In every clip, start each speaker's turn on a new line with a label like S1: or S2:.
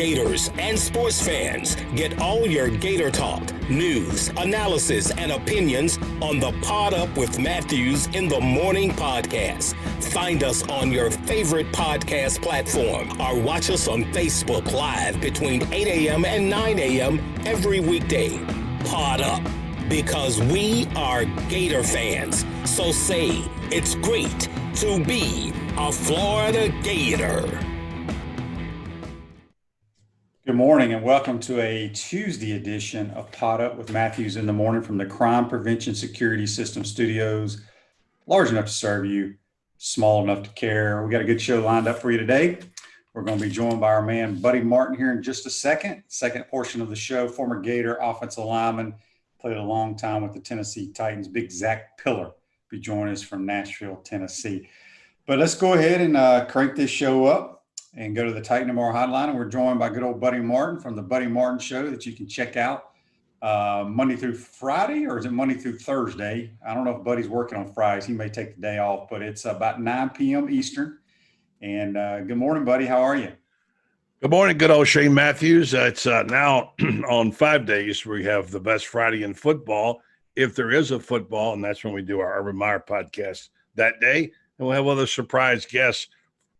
S1: Gators, and sports fans. Get all your Gator talk, news, analysis, and opinions on the Pod Up with Matthews in the Morning podcast. Find us on your favorite podcast platform or watch us on Facebook Live between 8 a.m. and 9 a.m. every weekday. Pod Up, because we are Gator fans. So say it's great to be a Florida Gator.
S2: Good morning and welcome to a Tuesday edition of Pod Up with Matthews in the Morning from the Crime Prevention Security System Studios. Large enough to serve you, small enough to care. We got a good show lined up for you today. We're going to be joined by our man Buddy Martin here in just a second. Second portion of the show, former Gator offensive lineman, played a long time with the Tennessee Titans. Big Zach Pillar be joining us from Nashville, Tennessee. But let's go ahead and crank this show up and go to the Titan Tomorrow hotline. And we're joined by good old Buddy Martin from the Buddy Martin Show that you can check out Monday through Friday, or is it Monday through Thursday? I don't know if Buddy's working on Fridays. He may take the day off, but it's about 9 p.m. Eastern. And good morning, Buddy. How are you?
S3: Good morning, good old Shane Matthews. It's now on 5 days. We have the best Friday in football, if there is a football, and that's when we do our Urban Meyer podcast that day. And we'll have other surprise guests,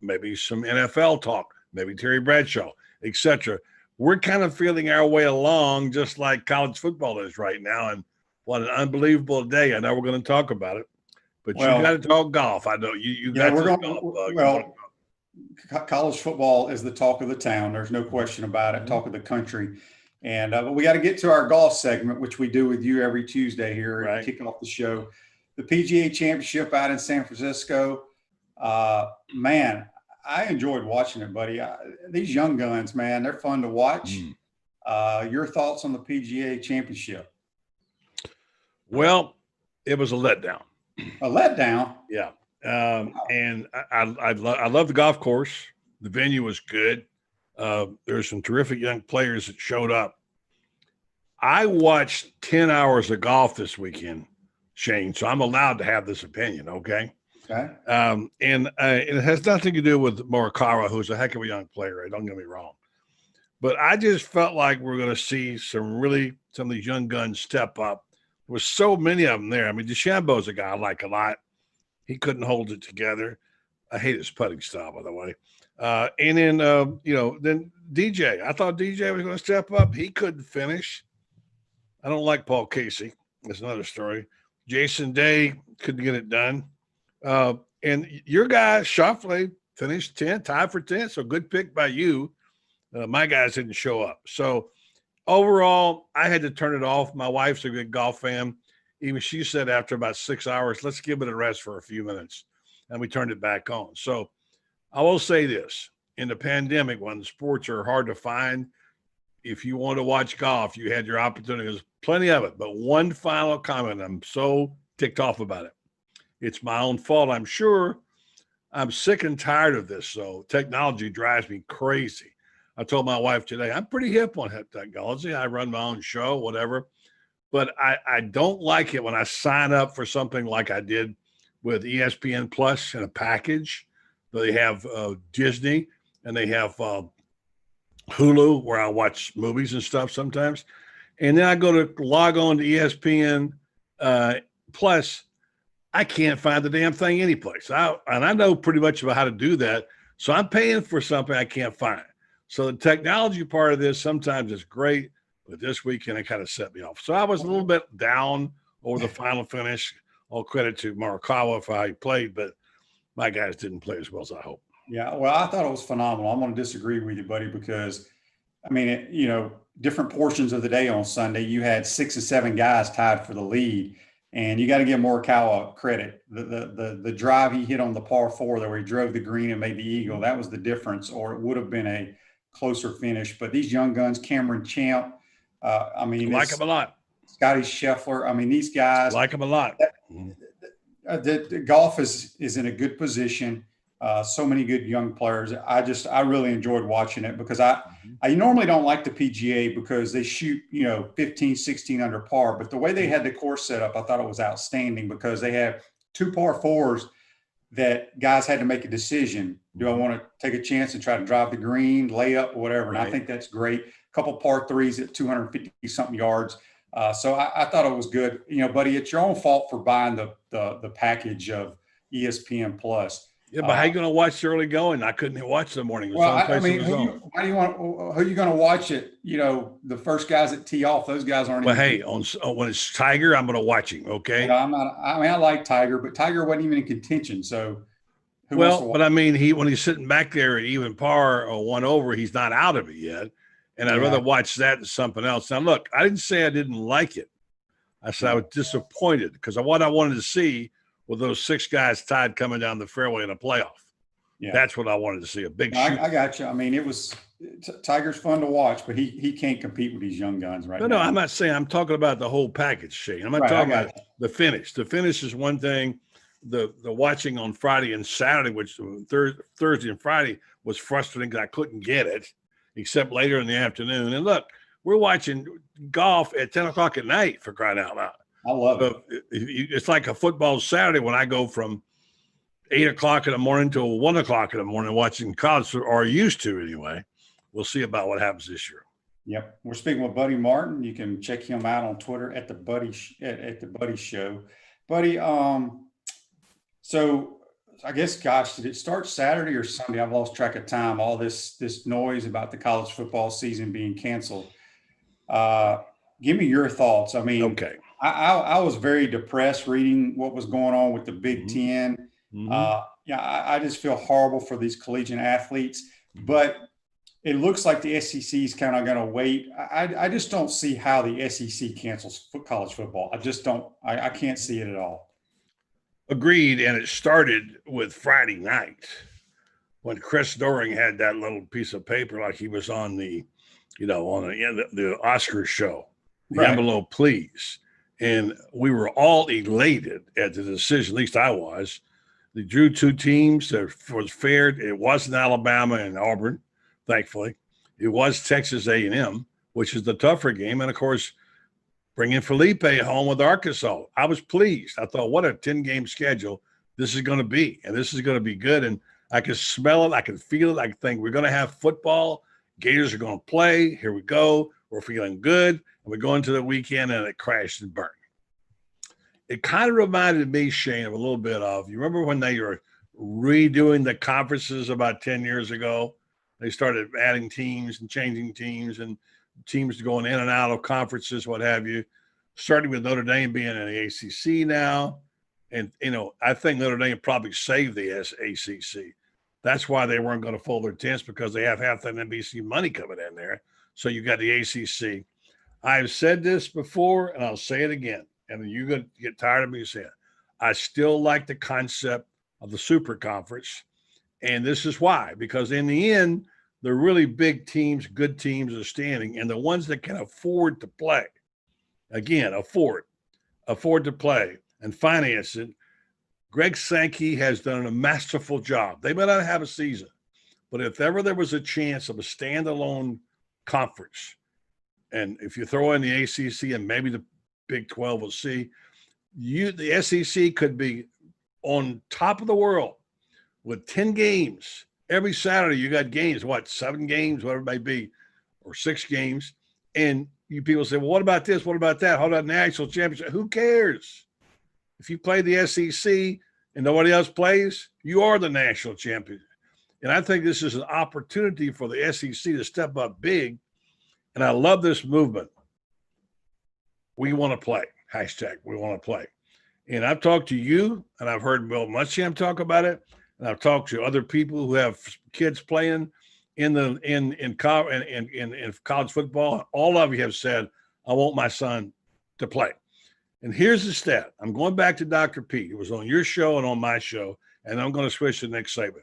S3: maybe some NFL talk, maybe Terry Bradshaw, etc. We're kind of feeling our way along just like college football is right now. And what an unbelievable day. I know we're going to talk about it, but you got to talk golf. I know you got to talk golf.
S2: College football is the talk of the town. There's no question about it, talk of the country. And but we got to get to our golf segment, which we do with you every Tuesday here, right, kicking off the show. The PGA Championship out in San Francisco. Man, I enjoyed watching it, buddy. These young guns, man, they're fun to watch. Your thoughts on the PGA Championship?
S3: Well, it was a letdown.
S2: A letdown?
S3: Yeah. And I love the golf course. The venue was good. There's some terrific young players that showed up. I watched 10 hours of golf this weekend, Shane, so I'm allowed to have this opinion, okay?
S2: Okay.
S3: And it has nothing to do with Morikawa, who's a heck of a young player. Don't get me wrong. But I just felt like we're going to see some of these young guns step up. There was so many of them there. I mean, DeChambeau's a guy I like a lot. He couldn't hold it together. I hate his putting style, by the way. And then, then DJ. I thought DJ was going to step up. He couldn't finish. I don't like Paul Casey. That's another story. Jason Day couldn't get it done. And your guy, Schauffele, finished 10th, tied for 10th. So good pick by you. My guys didn't show up. So overall, I had to turn it off. My wife's a good golf fan. Even she said after about 6 hours, let's give it a rest for a few minutes. And we turned it back on. So I will say this. In the pandemic, when the sports are hard to find, if you want to watch golf, you had your opportunities, plenty of it. But one final comment, I'm so ticked off about it. It's my own fault, I'm sure. I'm sick and tired of this. So technology drives me crazy. I told my wife today, I'm pretty hip on technology. I run my own show, whatever. But I don't like it when I sign up for something like I did with ESPN Plus in a package. They have Disney and they have Hulu where I watch movies and stuff sometimes. And then I go to log on to ESPN Plus. I can't find the damn thing anyplace. And I know pretty much about how to do that. So I'm paying for something I can't find. So the technology part of this sometimes is great, but this weekend it kind of set me off. So I was a little bit down over the final finish. All credit to Morikawa for how he played, but my guys didn't play as well as I hoped.
S2: Yeah, well, I thought it was phenomenal. I'm going to disagree with you, buddy, because, I mean, different portions of the day on Sunday, you had 6 or 7 guys tied for the lead. And you got to give Morikawa credit. The drive he hit on the par 4 there where he drove the green and made the eagle, that was the difference, or it would have been a closer finish. But these young guns, Cameron Champ, I like
S3: him a lot.
S2: Scotty Scheffler, I mean, these guys.
S3: Like him a lot.
S2: The golf is in a good position. So many good young players. I really enjoyed watching it because I normally don't like the PGA because they shoot, 15, 16 under par. But the way they had the course set up, I thought it was outstanding because they had 2 par 4s that guys had to make a decision. Do I want to take a chance and try to drive the green, lay up, or whatever? And I think that's great. A couple par threes at 250 something yards. So I thought it was good. Buddy, it's your own fault for buying the package of ESPN Plus.
S3: Yeah, but how you going to watch the early going? I couldn't watch the morning.
S2: Well, I mean, who are you going to watch it? The first guys that tee off, those guys aren't.
S3: Well, hey, when it's Tiger, I'm going to watch him. Okay.
S2: I'm not. I mean, I like Tiger, but Tiger wasn't even in contention. So,
S3: but I mean, when he's sitting back there at even par or one over, he's not out of it yet. And I'd rather watch that than something else. Now, look, I didn't say I didn't like it. I said I was disappointed because what I wanted to see with those 6 guys tied coming down the fairway in a playoff. Yeah. That's what I wanted to see, a big shoot.
S2: I got you. I mean, Tiger's fun to watch, but he can't compete with these young guns right now.
S3: No, I'm not saying. I'm talking about the whole package, Shane. I'm not talking about the finish. The finish is one thing. The watching on Friday and Saturday, which Thursday and Friday was frustrating because I couldn't get it, except later in the afternoon. And look, we're watching golf at 10 o'clock at night, for crying out loud.
S2: I love it.
S3: It's like a football Saturday when I go from 8 o'clock in the morning till 1 o'clock in the morning watching college, or used to anyway. We'll see about what happens this year.
S2: Yep. We're speaking with Buddy Martin. You can check him out on Twitter at the Buddy Show. Buddy, so I guess, gosh, did it start Saturday or Sunday? I've lost track of time. All this noise about the college football season being canceled. Give me your thoughts. I mean,
S3: okay.
S2: I was very depressed reading what was going on with the Big Ten. I just feel horrible for these collegiate athletes, but it looks like the SEC is kind of going to wait. I just don't see how the SEC cancels college football. I just don't. I can't see it at all.
S3: Agreed. And it started with Friday night when Chris Doering had that little piece of paper like he was on the Oscar show, the envelope, please. And we were all elated at the decision, at least I was. They drew 2 teams that was fair. It wasn't Alabama and Auburn, thankfully. It was Texas A&M, which is the tougher game. And, of course, bringing Felipe home with Arkansas. I was pleased. I thought, what a 10-game schedule this is going to be. And this is going to be good. And I can smell it. I can feel it. I think we're going to have football. Gators are going to play. Here we go. We're feeling good. And we go into the weekend, and it crashed and burned. It kind of reminded me, Shane, of a little bit of, you remember when they were redoing the conferences about 10 years ago? They started adding teams and changing teams and teams going in and out of conferences, what have you, starting with Notre Dame being in the ACC now. And, I think Notre Dame probably saved the ACC. That's why they weren't going to fold their tents, because they have half that NBC money coming in there. So you got the ACC. I've said this before, and I'll say it again. And you're going to get tired of me saying it. I still like the concept of the super conference. And this is why, because in the end, the really big teams, good teams are standing, and the ones that can afford to play, again, afford to play and finance it. Greg Sankey has done a masterful job. They may not have a season, but if ever there was a chance of a standalone conference, and if you throw in the ACC and maybe the Big 12 will see, the SEC could be on top of the world with 10 games. Every Saturday you got games, 7 games, whatever it may be, or 6 games. And you people say, well, what about this? What about that? How about national championship? Who cares? If you play the SEC and nobody else plays, you are the national champion. And I think this is an opportunity for the SEC to step up big. And I love this movement. We want to play. Hashtag we want to play. And I've talked to you, and I've heard Bill Muschamp talk about it, and I've talked to other people who have kids playing in college football. All of you have said, I want my son to play. And here's the stat. I'm going back to Dr. Pete. It was on your show and on my show, and I'm going to switch to Nick Saban.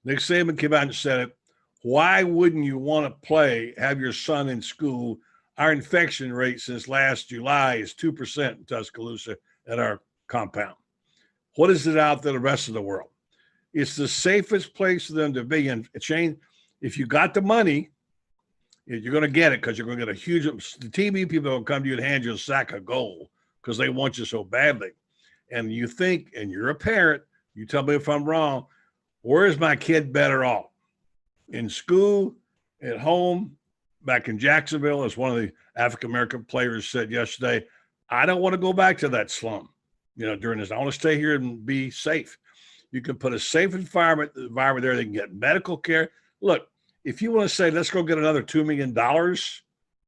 S3: Nick Saban came out and said it. Why wouldn't you want to play, have your son in school? Our infection rate since last July is 2% in Tuscaloosa at our compound. What is it out there the rest of the world? It's the safest place for them to be. And Shane, if you got the money, you're going to get it, because you're going to get a huge – the TV people will come to you and hand you a sack of gold because they want you so badly. And you think, and you're a parent, You tell me if I'm wrong. Where is my kid better off? In school, at home, back in Jacksonville, as one of the African-American players said yesterday, I don't want to go back to that slum, during this. I want to stay here and be safe. You can put a safe environment there. They can get medical care. Look, if you want to say, let's go get another $2 million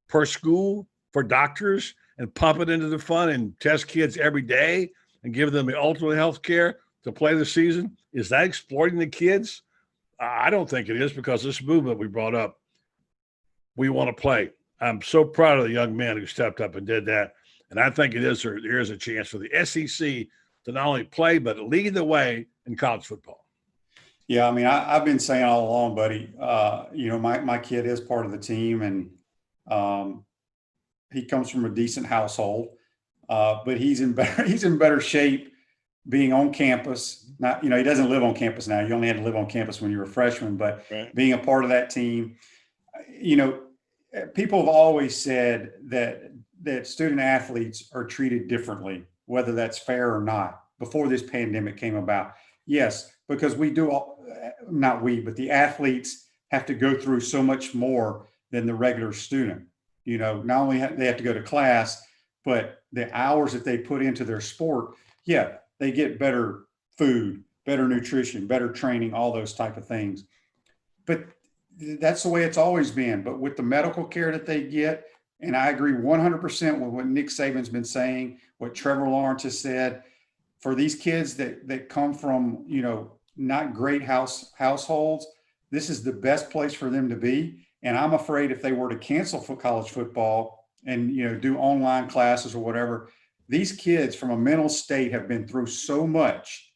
S3: per school for doctors and pump it into the fund and test kids every day and give them the ultimate health care to play the season, is that exploiting the kids? I don't think it is, because this movement we brought up, we want to play. I'm so proud of the young man who stepped up and did that. And I think there is a chance for the SEC to not only play, but lead the way in college football.
S2: Yeah, I mean, I've been saying all along, buddy, my kid is part of the team, and he comes from a decent household, but he's in better shape being on campus. Not, he doesn't live on campus now. You only had to live on campus when you were a freshman, but right. Being a part of that team, people have always said that student athletes are treated differently, whether that's fair or not, before this pandemic came about. Yes, because but the athletes have to go through so much more than the regular student. Not only they have to go to class, but the hours that they put into their sport, they get better food, better nutrition, better training, all those type of things. But that's the way it's always been. But with the medical care that they get, and I agree 100% with what Nick Saban's been saying, what Trevor Lawrence has said, for these kids that come from, not great households, this is the best place for them to be. And I'm afraid if they were to cancel for college football and, do online classes or whatever, these kids from a mental state have been through so much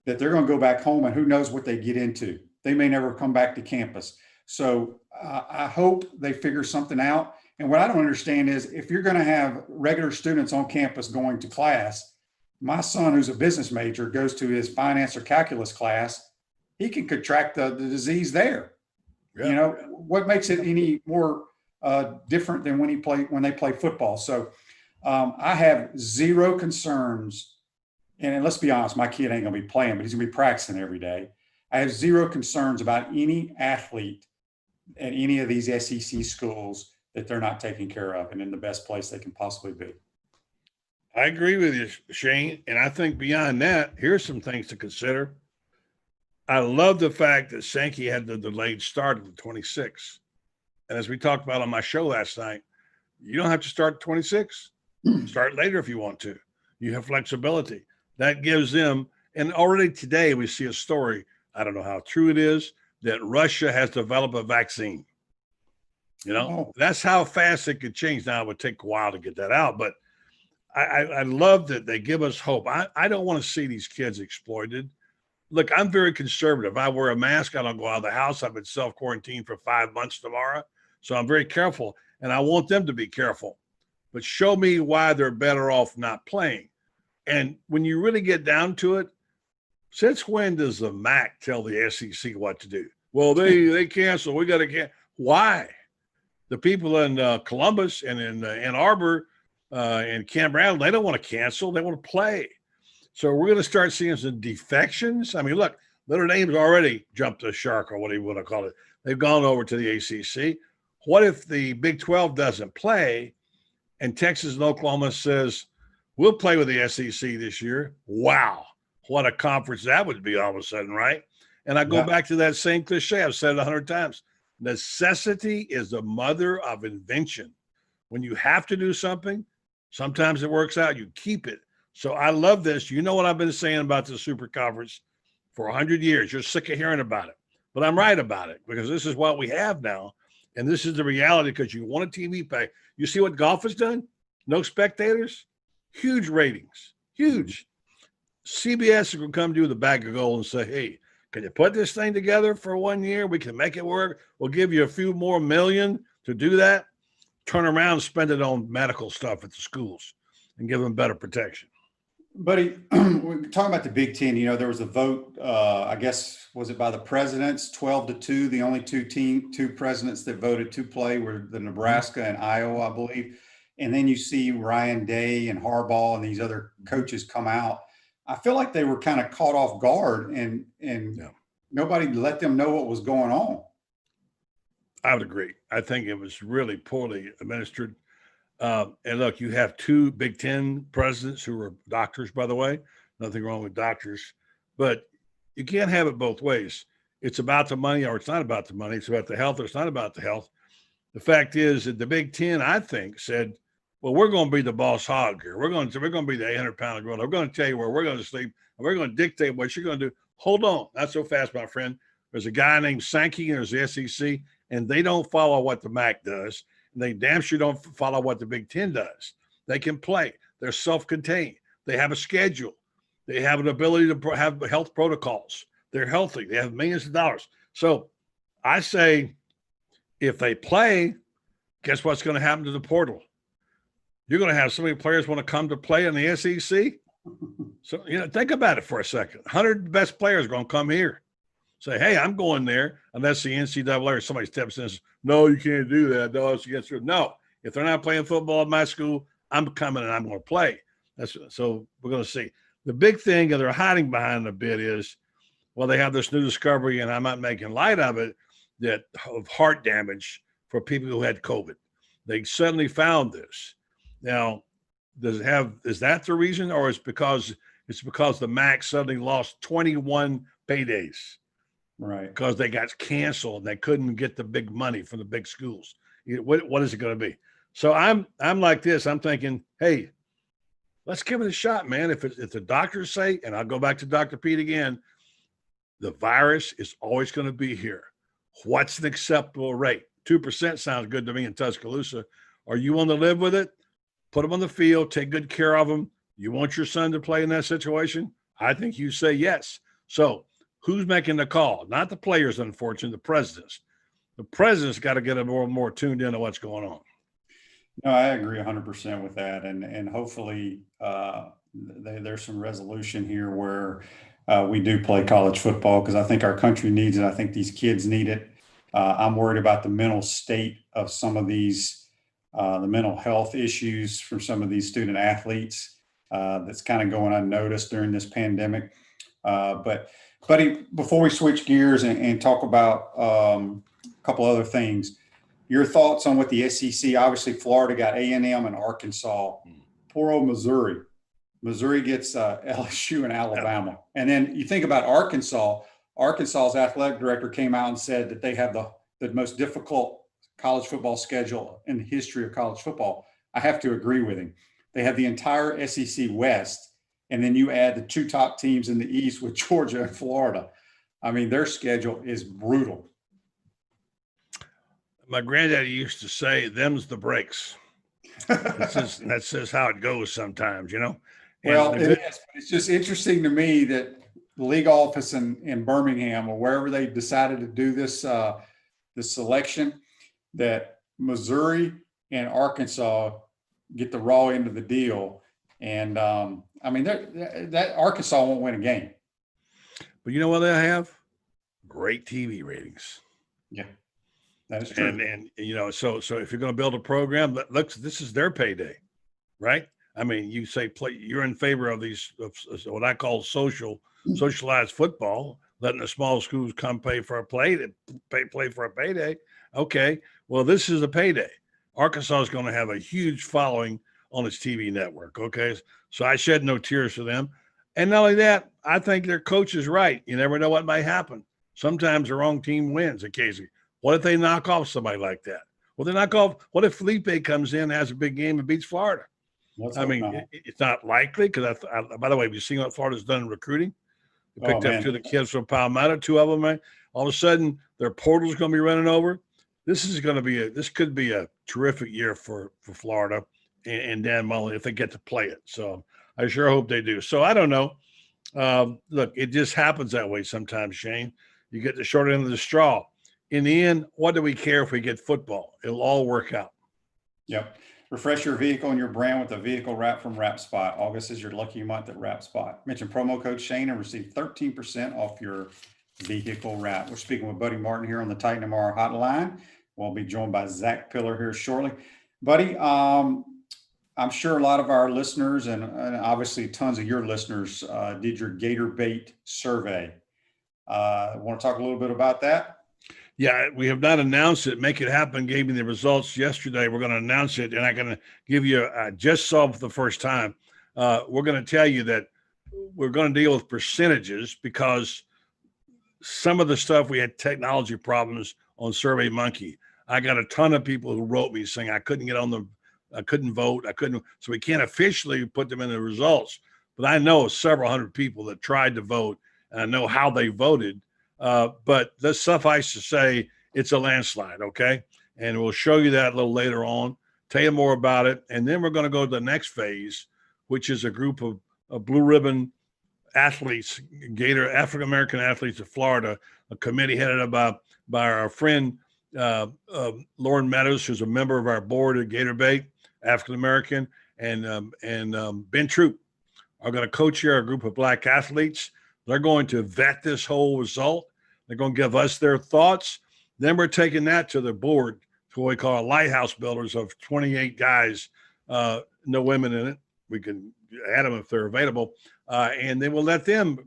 S2: that they're going to go back home, and who knows what they get into. They may never come back to campus. So I hope they figure something out. And what I don't understand is, if you're going to have regular students on campus going to class, my son, who's a business major, goes to his finance or calculus class, he can contract the disease there. Yeah. What makes it any more different than when they play football? So I have zero concerns. And let's be honest, my kid ain't going to be playing, but he's going to be practicing every day. I have zero concerns about any athlete at any of these SEC schools that they're not taken care of and in the best place they can possibly be.
S3: I agree with you, Shane. And I think beyond that, here's some things to consider. I love the fact that Sankey had the delayed start of the 26th. And as we talked about on my show last night, you don't have to start 26. Start later if you want to. You have flexibility. That gives them, and already today we see a story, I don't know how true it is, that Russia has developed a vaccine. That's how fast it could change. Now, it would take a while to get that out, but I love that they give us hope. I don't want to see these kids exploited. Look, I'm very conservative. I wear a mask. I don't go out of the house. I've been self-quarantined for 5 months tomorrow. So I'm very careful, and I want them to be careful. But show me why they're better off not playing. And when you really get down to it, since when does the MAC tell the SEC what to do? Well, they cancel. We got to cancel. Why? The people in Columbus and in Ann Arbor and Camp Randall, they don't want to cancel. They want to play. So we're going to start seeing some defections. I mean, look, Notre Dame's already jumped the shark, or what do you want to call it. They've gone over to the ACC. What if the Big 12 doesn't play and Texas and Oklahoma says, we'll play with the SEC this year? Wow. What a conference that would be all of a sudden, right? And I go back to that same cliche. I've said it 100 times. Necessity is the mother of invention. When you have to do something, sometimes it works out. You keep it. So I love this. You know what I've been saying about the Super Conference for 100 years. You're sick of hearing about it. But I'm right about it, because this is what we have now. And this is the reality, because you want a TV pay. You see what golf has done? No spectators, huge ratings, huge. CBS is going to come to you with a bag of gold and say, hey, can you put this thing together for 1 year? We can make it work. We'll give you a few more million to do that. Turn around and spend it on medical stuff at the schools and give them better protection.
S2: Buddy, we're talking about the Big Ten. There was a vote, I guess, was it by the presidents, 12-2? The only two presidents that voted to play were the Nebraska and Iowa, I believe. And then you see Ryan Day and Harbaugh and these other coaches come out I feel like they were kind of caught off guard and
S3: Yeah.
S2: nobody let them know what was going on.
S3: I would agree. I think it was really poorly administered. And look, you have two Big Ten presidents who are doctors, by the way. Nothing wrong with doctors, but you can't have it both ways. It's about the money, or it's not about the money. It's about the health, or it's not about the health. The fact is that the Big Ten, I think, said, "Well, we're going to be the boss hog here. We're going to be the 800-pound gorilla. We're going to tell you where we're going to sleep, and we're going to dictate what you're going to do." Hold on, not so fast, my friend. There's a guy named Sankey, and there's the SEC, and they don't follow what the MAC does. And they damn sure don't follow what the Big Ten does. They can play. They're self-contained. They have a schedule. They have an ability to have health protocols. They're healthy. They have millions of dollars. So I say, if they play, guess what's going to happen to the portal? You're going to have so many players want to come to play in the SEC. So, think about it for a second. 100 best players are going to come here. Say, hey, I'm going there, unless the NCAA or somebody steps in and says, no, you can't do that. No, it's against you. No, if they're not playing football at my school, I'm coming and I'm going to play. So we're going to see. The big thing that they're hiding behind a bit is, well, they have this new discovery, and I'm not making light of it, that of heart damage for people who had COVID. They suddenly found this. Now, is that the reason, or it's because the MAC suddenly lost 21 paydays?
S2: Right.
S3: Because they got canceled and they couldn't get the big money from the big schools. What is it going to be? So I'm like this. I'm thinking, hey, let's give it a shot, man. If the doctors say, and I'll go back to Dr. Pete again, the virus is always going to be here. What's an acceptable rate? 2% sounds good to me in Tuscaloosa. Are you willing to live with it? Put them on the field, take good care of them. You want your son to play in that situation? I think you say yes. So who's making the call? Not the players, unfortunately, the presidents. The presidents got to get a more tuned into what's going on.
S2: No, I agree 100% with that. And hopefully there's some resolution here where we do play college football, because I think our country needs it. I think these kids need it. I'm worried about the mental state of some of these, the mental health issues from some of these student athletes that's kind of going unnoticed during this pandemic. But Buddy, before we switch gears and talk about a couple other things, your thoughts on what the SEC, obviously Florida got A&M and Arkansas. Poor old Missouri. Missouri gets LSU and Alabama. And then you think about Arkansas. Arkansas's athletic director came out and said that they have the most difficult college football schedule in the history of college football. I have to agree with him. They have the entire SEC West. And then you add the two top teams in the East with Georgia and Florida. I mean, their schedule is brutal.
S3: My granddaddy used to say, them's the breaks. That's just how it goes sometimes,
S2: Well, it is, but it's just interesting to me that the league office in Birmingham, or wherever they decided to do this selection, that Missouri and Arkansas get the raw end of the deal. And I mean, that Arkansas won't win a game.
S3: But you know what they have? Great TV ratings.
S2: Yeah, that is true.
S3: And so if you're going to build a program, this is their payday, right? I mean, you say you're in favor of these of what I call socialized football, letting the small schools come play for a payday. Okay, well, this is a payday. Arkansas is going to have a huge following on its TV network. Okay, so I shed no tears for them. And not only that, I think their coach is right. You never know what might happen. Sometimes the wrong team wins occasionally. What if they knock off somebody like that? Well, they knock off. What if Felipe comes in, has a big game, and beats Florida? It's not likely, because by the way, have you seen what Florida's done in recruiting? They picked up two of the kids from Palmetto, two of them, right? All of a sudden, their portal's going to be running over. This could be a terrific year for Florida and Dan Mullen if they get to play it. So I sure hope they do. So I don't know. Look, it just happens that way sometimes, Shane. You get the short end of the straw. In the end, what do we care if we get football? It'll all work out.
S2: Yep. Refresh your vehicle and your brand with a vehicle wrap from WrapSpot. August is your lucky month at WrapSpot. Mention promo code Shane and receive 13% off your vehicle wrap. We're speaking with Buddy Martin here on the Titan MR hotline. We'll be joined by Zach Pillar here shortly. Buddy, I'm sure a lot of our listeners and obviously tons of your listeners did your Gator Bait survey. Want to talk a little bit about that?
S3: Yeah, we have not announced it. Make It Happen gave me the results yesterday. We're going to announce it, and I'm going to give you, I just saw it for the first time. We're going to tell you that we're going to deal with percentages because some of the stuff we had technology problems on Survey Monkey. I got a ton of people who wrote me saying I couldn't vote. So we can't officially put them in the results, but I know several hundred people that tried to vote and I know how they voted. But let's suffice to say it's a landslide. Okay. And we'll show you that a little later on, tell you more about it. And then we're going to go to the next phase, which is a group of blue ribbon athletes, Gator African-American athletes of Florida, a committee headed up by our friend, Lauren Meadows, who's a member of our board at Gator Bait, African-American, and Ben Troop are going to co-chair a group of Black athletes. They're going to vet this whole result. They're going to give us their thoughts. Then we're taking that to the board, to what we call a lighthouse builders of 28 guys, no women in it. We can add them if they're available. And then we'll let them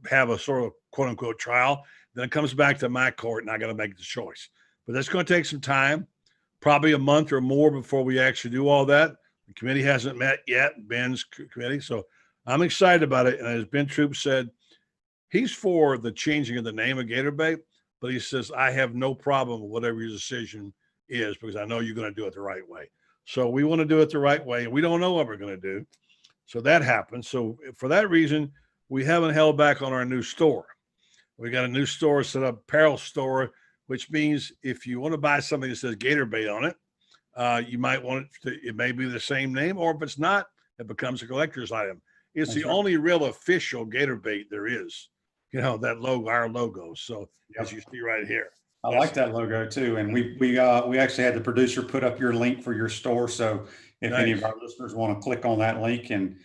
S3: have a sort of quote unquote trial. Then it comes back to my court and I got to make the choice. But that's going to take some time, probably a month or more before we actually do all that. The committee hasn't met yet, Ben's committee. So I'm excited about it. And as Ben Troop said, he's for the changing of the name of Gator Bait, but he says, I have no problem with whatever your decision is because I know you're going to do it the right way. So we want to do it the right way. And we don't know what we're going to do. So that happened. So for that reason, we haven't held back on our new store. We got a new store set up, apparel store, which means if you want to buy something that says Gator Bait on it, you might want it may be the same name, or if it's not, it becomes a collector's item. It's the only real official Gator Bait there is. You know, that logo, our logo. So as you see right here.
S2: I like that logo too. And we actually had the producer put up your link for your store. So if any of our listeners want to click on that link and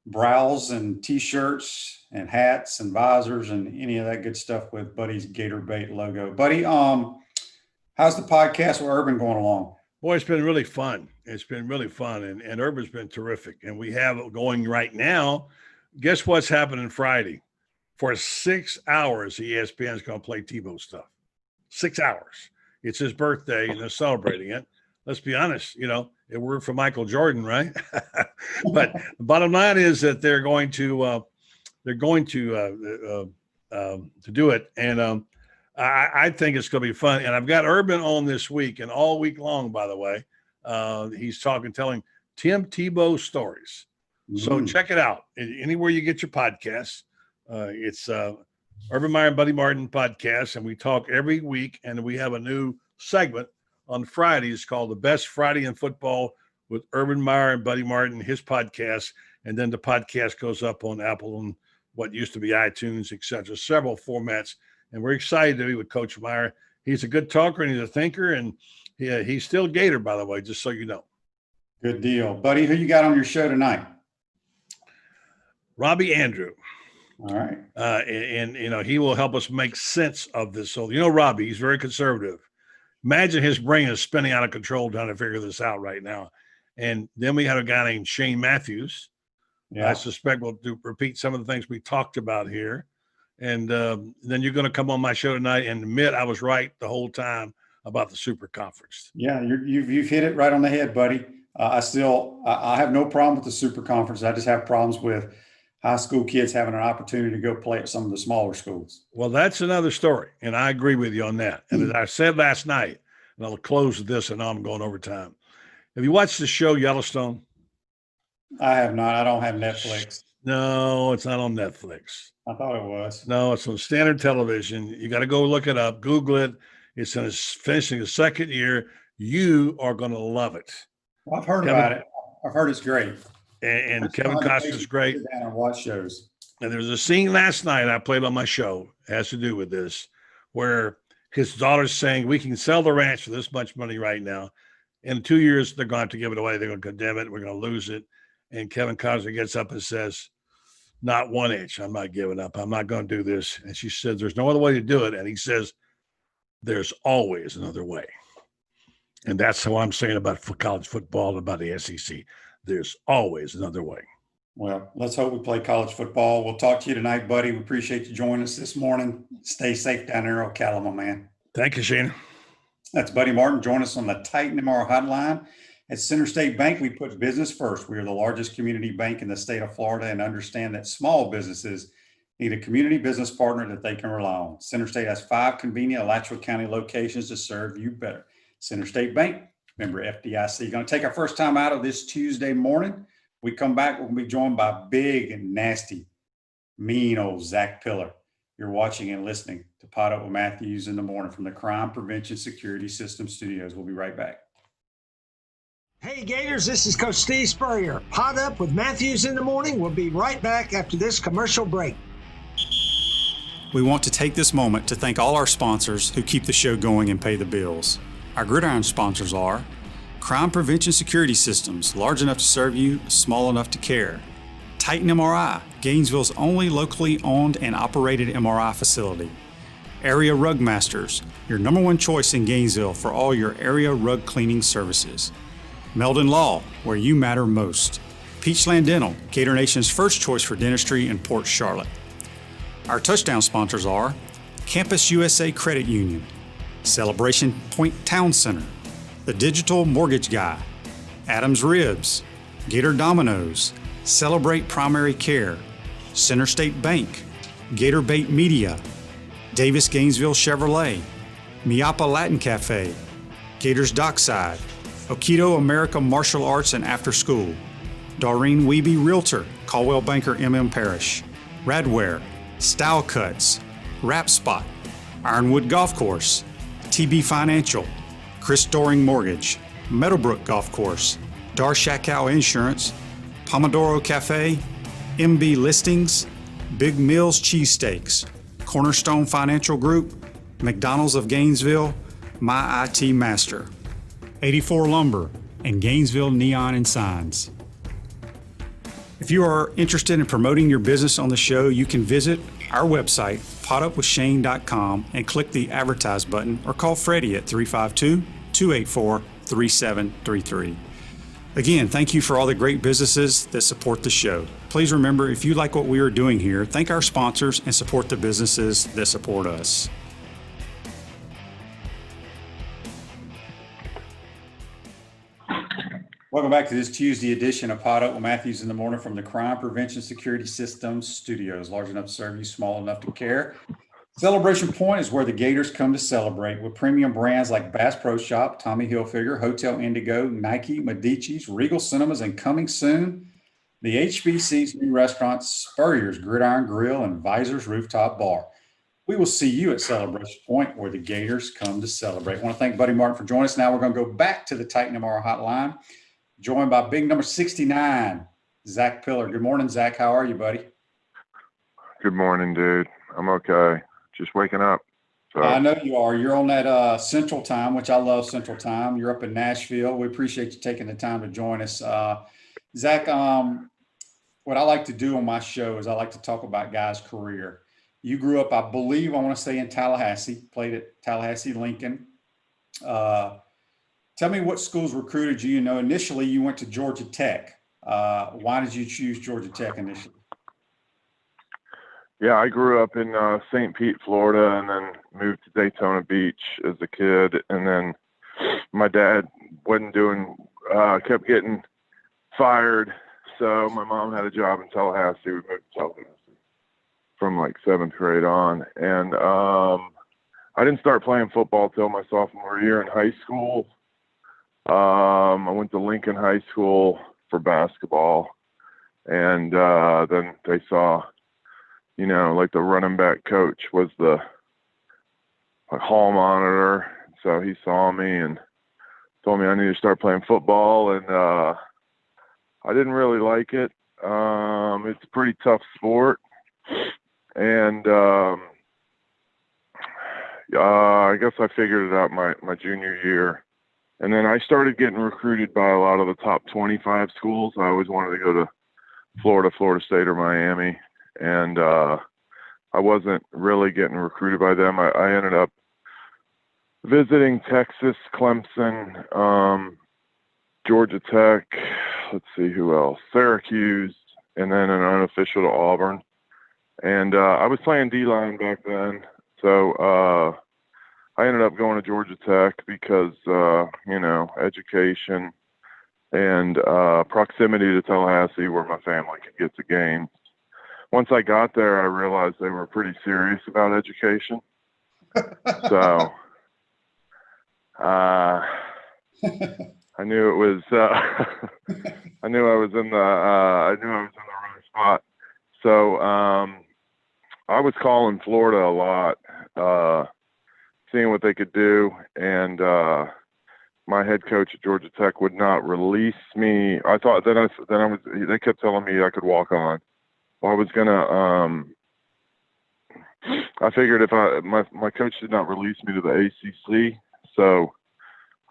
S2: browse and t-shirts and hats and visors and any of that good stuff with Buddy's Gator Bait logo. Buddy, how's the podcast with Urban going along?
S3: Boy, it's been really fun. It's been really fun. And Urban's been terrific. And we have it going right now. Guess what's happening Friday? For 6 hours, ESPN is going to play Tebow stuff. 6 hours. It's his birthday and they're celebrating it. Let's be honest, you know, it worked for Michael Jordan, right? But the bottom line is that they're going to do it. And I think it's going to be fun. And I've got Urban on this week and all week long, by the way. He's telling Tim Tebow stories. So check it out. Anywhere you get your podcasts. It's Urban Meyer and Buddy Martin podcast, and we talk every week, and we have a new segment on Fridays called The Best Friday in Football with Urban Meyer and Buddy Martin, his podcast, and then the podcast goes up on Apple and what used to be iTunes, etc. Several formats, and we're excited to be with Coach Meyer. He's a good talker and he's a thinker, and he's still Gator, by the way, just so you know.
S2: Good deal. Buddy, who you got on your show tonight?
S3: Robbie Andrew.
S2: All right.
S3: And you know, he will help us make sense of this. So, you know, Robbie, he's very conservative. Imagine his brain is spinning out of control trying to figure this out right now. And then we had a guy named Shane Matthews. Yeah. I suspect we'll repeat some of the things we talked about here. And then you're going to come on my show tonight and admit I was right the whole time about the Super Conference.
S2: Yeah, you've hit it right on the head, buddy. I have no problem with the Super Conference. I just have problems with high school kids having an opportunity to go play at some of the smaller schools.
S3: Well, that's another story, and I agree with you on that. And as I said last night, and I'll close with this, and I'm going over time. Have you watched the show Yellowstone?
S2: I have not. I don't have Netflix.
S3: No, it's not on Netflix.
S2: I thought it was.
S3: No, it's on standard television. You got to go look it up. Google it. It's finishing the second year. You are going to love it.
S2: Well, I've heard about it. I've heard it's great.
S3: And Kevin Costner's great.
S2: And watch shows.
S3: And there was a scene last night I played on my show, has to do with this, where his daughter's saying, we can sell the ranch for this much money right now. In 2 years, they're going to have to give it away. They're going to condemn it. We're going to lose it. And Kevin Costner gets up and says, not 1 inch. I'm not giving up. I'm not going to do this. And she says, there's no other way to do it. And he says, there's always another way. And that's what I'm saying about college football and about the SEC. there's always another way.
S2: Well, let's hope we play college football. We'll talk to you tonight, buddy. We appreciate you joining us this morning. Stay safe down there in Ocala, my man.
S3: Thank you, Shane.
S2: That's Buddy Martin. Join us on the Titan MR hotline. At Center State Bank, we put business first. We are the largest community bank in the state of Florida and understand that small businesses need a community business partner that they can rely on. Center State has 5 convenient Alachua County locations to serve you better. Center State Bank, member FDIC. Going to take our first time out of this Tuesday morning. We come back, we'll be joined by big and nasty, mean old Zach Pillar. You're watching and listening to Pot Up with Matthews in the morning from the Crime Prevention Security System Studios. We'll be right back.
S4: Hey Gators, this is Coach Steve Spurrier. Pot Up with Matthews in the morning. We'll be right back after this commercial break.
S2: We want to take this moment to thank all our sponsors who keep the show going and pay the bills. Our gridiron sponsors are Crime Prevention Security Systems, large enough to serve you, small enough to care. Titan MRI, Gainesville's only locally owned and operated MRI facility. Area Rug Masters, your number one choice in Gainesville for all your area rug cleaning services. Meldon Law, where you matter most. Peachland Dental, Gator Nation's first choice for dentistry in Port Charlotte. Our touchdown sponsors are Campus USA Credit Union, Celebration Point Town Center, The Digital Mortgage Guy, Adams Ribs, Gator Dominoes, Celebrate Primary Care, Center State Bank, Gator Bait Media, Davis Gainesville Chevrolet, Miapa Latin Cafe, Gators Dockside, Okido America Martial Arts and After School, Doreen Wiebe Realtor, Caldwell Banker MM Parish, Radware, Style Cuts, Wrap Spot, Ironwood Golf Course, TB Financial, Chris Doring Mortgage, Meadowbrook Golf Course, Darshakow Insurance, Pomodoro Cafe, MB Listings, Big Mills Cheesesteaks, Cornerstone Financial Group, McDonald's of Gainesville, My IT Master, 84 Lumber, and Gainesville Neon and Signs. If you are interested in promoting your business on the show, you can visit our website, potupwithshane.com, and click the advertise button or call Freddie at 352-284-3733. Again, thank you for all the great businesses that support the show. Please remember, if you like what we are doing here, thank our sponsors and support the businesses that support us. Welcome back to this Tuesday edition of Pot Up with Matthews in the morning from the Crime Prevention Security Systems Studios. Large enough to serve you, small enough to care. Celebration Point is where the Gators come to celebrate with premium brands like Bass Pro Shop, Tommy Hilfiger, Hotel Indigo, Nike, Medici's, Regal Cinemas, and coming soon, the HBC's new restaurant, Spurrier's Gridiron Grill and Visor's Rooftop Bar. We will see you at Celebration Point where the Gators come to celebrate. I want to thank Buddy Martin for joining us. Now we're going to go back to the Titan MR hotline, joined by big number 69, Zach Pillar. Good morning, Zach. How are you, buddy?
S5: Good morning, dude. I'm okay. Just waking up. So.
S2: I know you are. You're on that Central Time, which I love Central Time. You're up in Nashville. We appreciate you taking the time to join us. Zach, what I like to do on my show is I like to talk about guys' career. You grew up, I believe, I want to say in Tallahassee, played at Tallahassee Lincoln. Tell me what schools recruited you. You know, initially you went to Georgia Tech. Why did you choose Georgia Tech initially?
S5: Yeah, I grew up in St. Pete, Florida, and then moved to Daytona Beach as a kid. And then my dad kept getting fired. So my mom had a job in Tallahassee. We moved to Tallahassee from like 7th grade on. And I didn't start playing football till my sophomore year in high school. I went to Lincoln High School for basketball. And then they saw, you know, like the running back coach was the hall monitor. So he saw me and told me I needed to start playing football. And I didn't really like it. It's a pretty tough sport. And I guess I figured it out my junior year. And then I started getting recruited by a lot of the top 25 schools. I always wanted to go to Florida State, or Miami. And I wasn't really getting recruited by them. I ended up visiting Texas, Clemson, Georgia Tech, let's see who else, Syracuse, and then an unofficial to Auburn. And I was playing D-line back then, so I ended up going to Georgia Tech because, education and proximity to Tallahassee where my family could get to games. Once I got there, I realized they were pretty serious about education. So I knew it was I knew I was in the right spot. So I was calling Florida a lot, seeing what they could do, and my head coach at Georgia Tech would not release me. I thought they kept telling me I could walk on. Well, I was gonna I figured if my coach did not release me to the ACC, so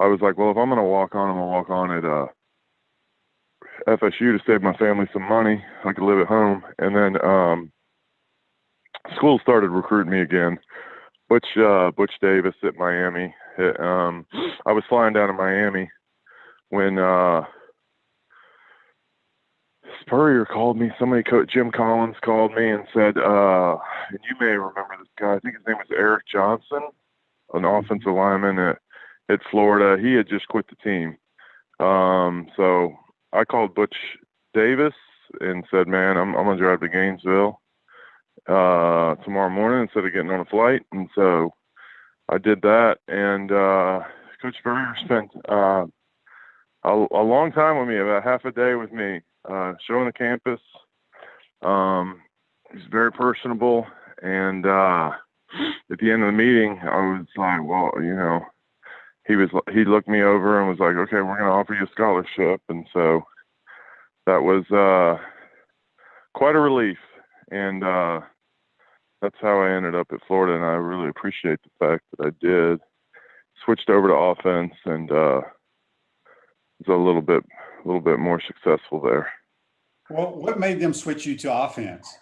S5: I was like, well, if I'm gonna walk on, I'm gonna walk on at FSU to save my family some money. I could live at home. And then school started recruiting me again. Butch Davis at Miami. I was flying down to Miami when Spurrier called me. Jim Collins called me and said, and you may remember this guy, I think his name was Eric Johnson, an offensive lineman at Florida. He had just quit the team. So I called Butch Davis and said, man, I'm going to drive to Gainesville tomorrow morning instead of getting on a flight. And so I did that. And Coach Spurrier spent a long time with me, about half a day with me, showing the campus. He's very personable. And at the end of the meeting, I was like, well, he looked me over and was like, okay, we're going to offer you a scholarship. And so that was quite a relief. And that's how I ended up at Florida. And I really appreciate the fact that I did. Switched over to offense and was a little bit more successful there.
S2: Well, what made them switch you to offense?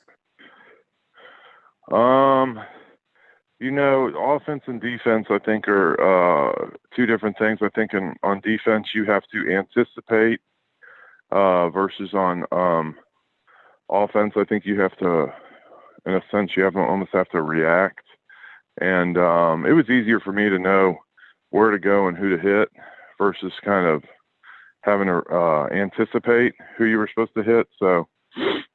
S5: Offense and defense, I think, are two different things. I think on defense, you have to anticipate versus on offense, I think you have to, in a sense, almost have to react. And it was easier for me to know where to go and who to hit versus kind of having to anticipate who you were supposed to hit. So,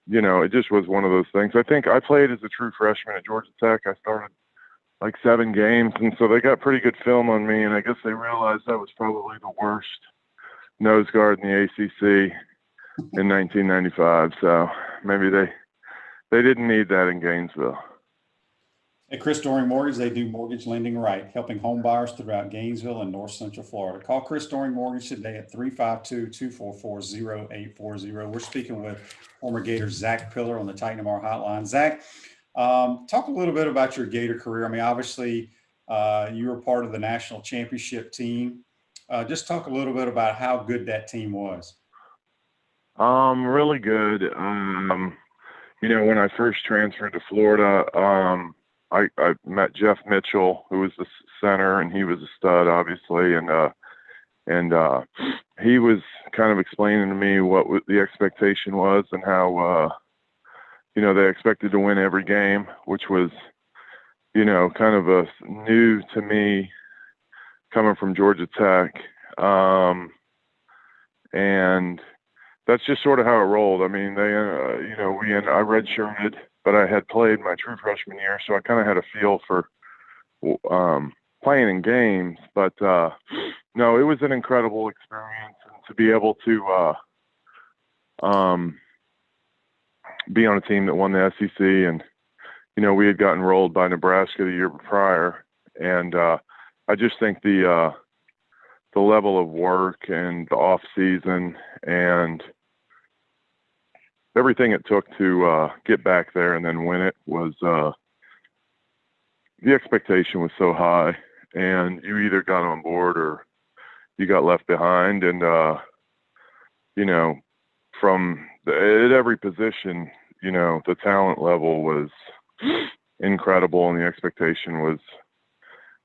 S5: it just was one of those things. I think I played as a true freshman at Georgia Tech. I started like 7 games, and so they got pretty good film on me, and I guess they realized I was probably the worst nose guard in the ACC in 1995. So maybe they didn't need that in Gainesville.
S2: At Chris Doring Mortgage, they do mortgage lending right, helping home buyers throughout Gainesville and North Central Florida. Call Chris Doring Mortgage today at 352-244-0840. We're speaking with former Gator Zach Pillar on the Titan MR hotline. Zach, talk a little bit about your Gator career. I mean, obviously, you were part of the national championship team. Just talk a little bit about how good that team was.
S5: Really good. When I first transferred to Florida, I met Jeff Mitchell, who was the center, and he was a stud, obviously. And he was kind of explaining to me what the expectation was and how, they expected to win every game, which was, kind of new to me coming from Georgia Tech. And that's just sort of how it rolled. I mean, I redshirted, but I had played my true freshman year, so I kind of had a feel for playing in games. But no, it was an incredible experience, and to be able to be on a team that won the SEC, and we had gotten rolled by Nebraska the year prior, and I just think the level of work and the off season and everything it took to get back there and then win it was the expectation was so high, and you either got on board or you got left behind. And at every position, the talent level was incredible, and the expectation was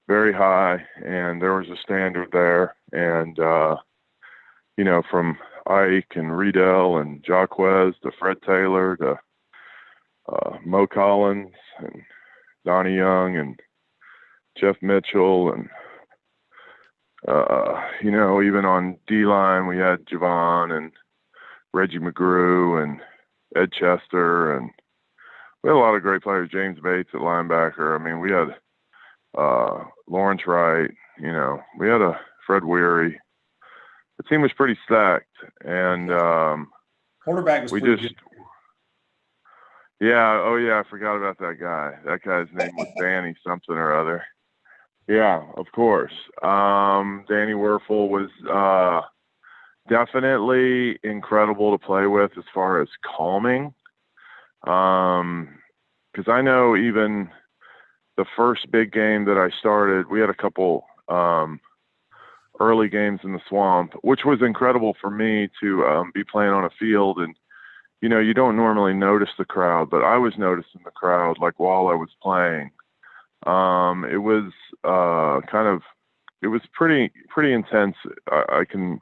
S5: very high, and there was a standard there. And from Ike and Riedel and Jaquez to Fred Taylor to Mo Collins and Donnie Young and Jeff Mitchell and even on D-line we had Javon and Reggie McGrew and Ed Chester, and we had a lot of great players. James Bates at linebacker. I mean, we had Lawrence Wright. We had a Fred Weary. The team was pretty stacked, and
S2: quarterback was pretty good.
S5: Yeah. Oh, yeah. I forgot about that guy. That guy's name was Danny something or other. Yeah, of course. Danny Werfel was definitely incredible to play with as far as calming. Because I know even the first big game that I started, we had a couple early games in the swamp, which was incredible for me to be playing on a field. And, you don't normally notice the crowd, but I was noticing the crowd like while I was playing. It was it was pretty intense. I can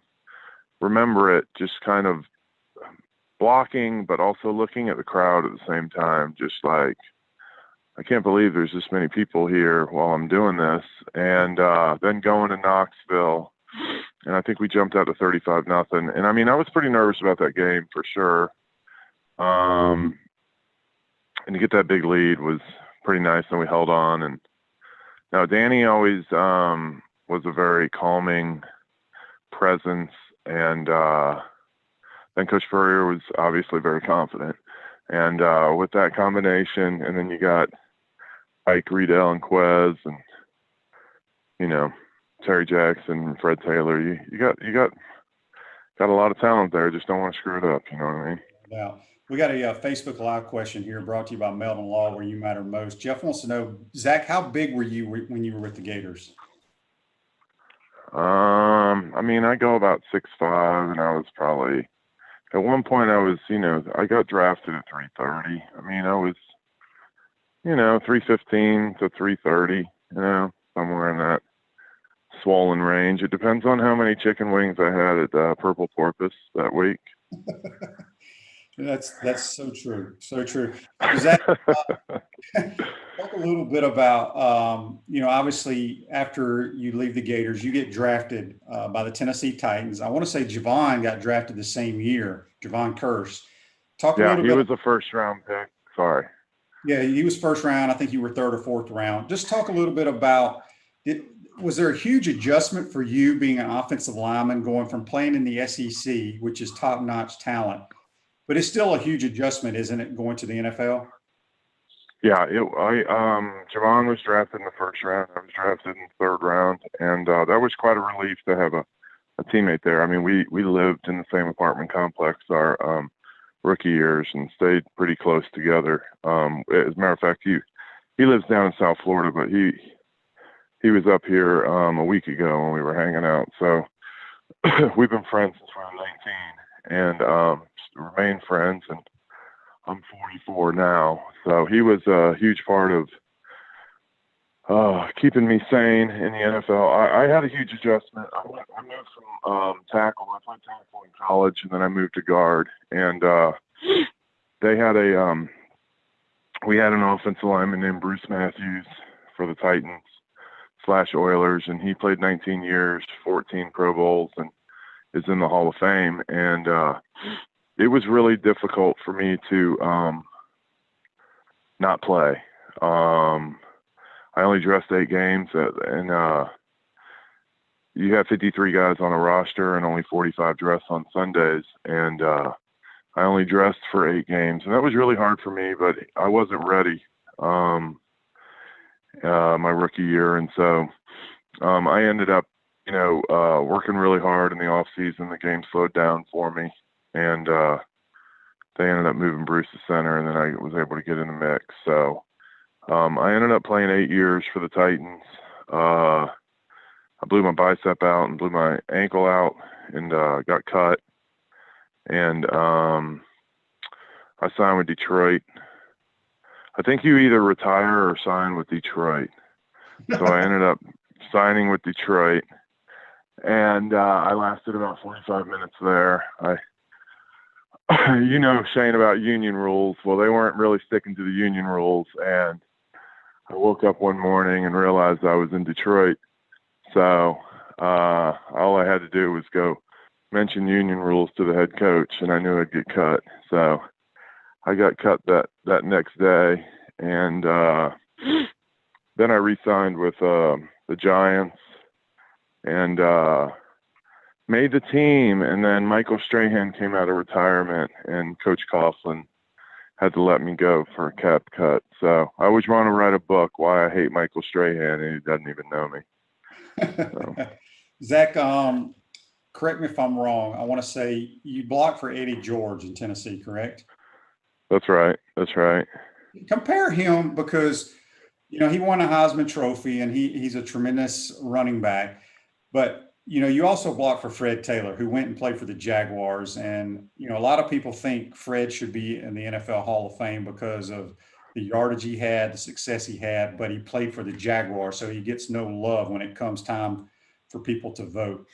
S5: remember it just kind of blocking, but also looking at the crowd at the same time, just like, I can't believe there's this many people here while I'm doing this. And then going to Knoxville, and I think we jumped out to 35-0. And I mean, I was pretty nervous about that game for sure. And to get that big lead was pretty nice, and we held on. And now Danny always was a very calming presence, and then Coach Furrier was obviously very confident. And with that combination, and then you got Ike, Riedel, and Quez, and Terry Jackson, and Fred Taylor. You got a lot of talent there. Just don't want to screw it up. You know what I mean?
S2: Yeah. We got a Facebook Live question here brought to you by Melvin Law, where you matter most. Jeff wants to know, Zach, how big were you when you were with the Gators?
S5: I mean, I go about 6'5", and I was probably, at one point I was, I got drafted at 330. I mean, I was, 315 to 330, somewhere in that swollen range. It depends on how many chicken wings I had at Purple Porpoise that week.
S2: That's so true. So true. Zach, talk a little bit about, obviously after you leave the Gators, you get drafted by the Tennessee Titans. I want to say Javon got drafted the same year, Javon Curse. Talk a little bit.
S5: Yeah, he was a first-round pick. Sorry.
S2: Yeah, he was first round. I think you were third or fourth round. Just talk a little bit about it. Was there a huge adjustment for you being an offensive lineman, going from playing in the SEC, which is top-notch talent, but it's still a huge adjustment, isn't it, going to the NFL?
S5: Yeah, Javon was drafted in the first round. I was drafted in the third round, and that was quite a relief to have a teammate there. I mean, we lived in the same apartment complex our rookie years and stayed pretty close together. As a matter of fact, he lives down in South Florida, but he was up here a week ago when we were hanging out. So we've been friends since we were 19, and remain friends. And I'm 44 now, so he was a huge part of keeping me sane in the NFL. I had a huge adjustment. I moved from tackle. I played tackle in college, and then I moved to guard. And they had we had an offensive lineman named Bruce Matthews for the Titans / Oilers, and he played 19 years, 14 Pro Bowls, and is in the Hall of Fame. And it was really difficult for me to not play. I only dressed 8 games, and you have 53 guys on a roster and only 45 dress on Sundays. And I only dressed for 8 games, and that was really hard for me, but I wasn't ready my rookie year. And so I ended up, working really hard in the off season. The game slowed down for me, and they ended up moving Bruce to center, and then I was able to get in the mix. So I ended up playing 8 years for the Titans. I blew my bicep out and blew my ankle out, and got cut. And I signed with Detroit. I think you either retire or sign with Detroit. So I ended up signing with Detroit. and I lasted about 45 minutes there. You know, Shane, about union rules. Well, they weren't really sticking to the union rules, and I woke up one morning and realized I was in Detroit. So all I had to do was go mention union rules to the head coach, and I knew I'd get cut. So I got cut that next day, and then I re-signed with the Giants and made the team. And then Michael Strahan came out of retirement, and Coach Coughlin had to let me go for a cap cut. So I was trying to write a book, Why I Hate Michael Strahan, and he doesn't even know me. So.
S2: Zach, correct me if I'm wrong. I want to say you blocked for Eddie George in Tennessee, correct?
S5: That's right. That's right.
S2: Compare him, because, you know, he won a Heisman Trophy and he's a tremendous running back. But, you know, you also blocked for Fred Taylor, who went and played for the Jaguars. And, you know, a lot of people think Fred should be in the NFL Hall of Fame because of the yardage he had, the success he had, but he played for the Jaguars, so he gets no love when it comes time for people to vote.